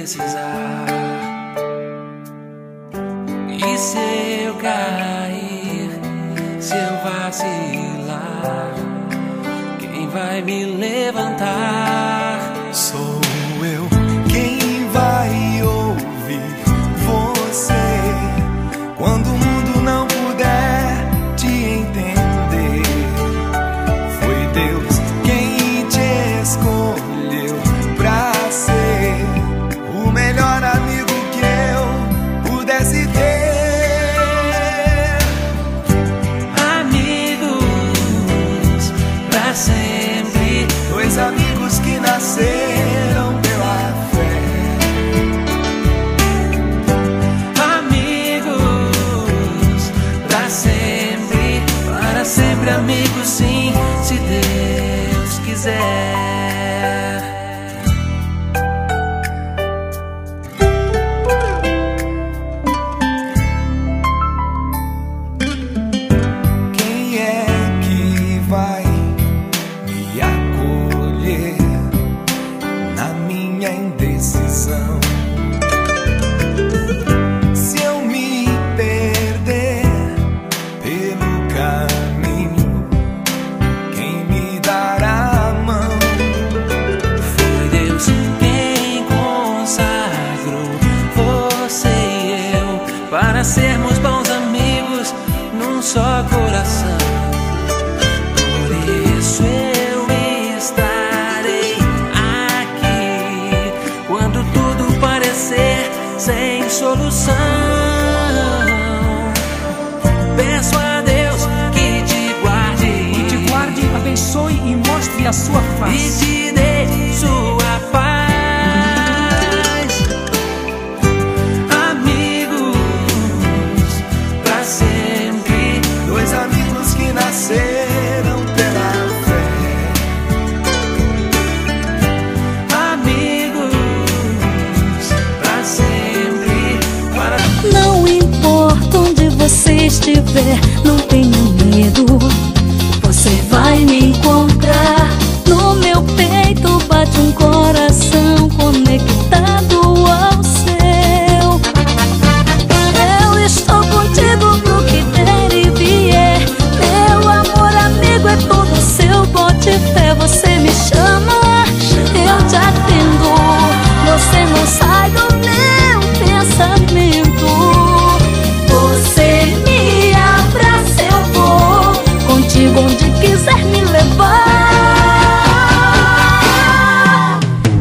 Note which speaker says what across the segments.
Speaker 1: precisar. E se eu cair, se eu vacilar, quem vai me levantar?
Speaker 2: Sou eu quem vai ouvir você quando o mundo não puder te entender. Foi Deus quem te escolheu pra ser o melhor amigo que eu pudesse ter.
Speaker 1: Amigos pra sempre,
Speaker 2: Dois amigos que nasceram pela fé.
Speaker 1: amigos pra sempre, para sempre amigos sim, se Deus quiser.
Speaker 2: Quem é que vai me acolher na minha indecisão? Se eu me perder pelo caminho, quem me dará a mão?
Speaker 1: Foi Deus quem consagrou você e eu para sermos bons amigos num só coração. Por isso eu estarei aqui quando tudo parecer sem solução. Peço a Deus que te guarde,
Speaker 3: Abençoe e mostre a sua
Speaker 1: e
Speaker 3: face.
Speaker 1: te dê sua paz. Amigos pra sempre,
Speaker 2: Dois amigos que nasceram pela fé.
Speaker 1: amigos pra sempre, para
Speaker 4: Não importa onde você estiver, não tenha medo. Você vai me encontrar. No meu peito bate um coração conectado ao seu. Eu estou contigo pro que der e vier. Meu amor amigo é todo seu, bote fé. Você me chama, eu te atendo. Você não sai do meu pensamento. Você me abraça, eu vou contigo onde quiser me levar.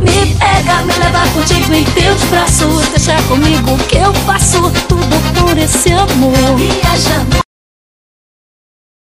Speaker 4: Me pega, me leva contigo em teus braços. Deixa comigo que eu faço tudo por esse amor. Viajando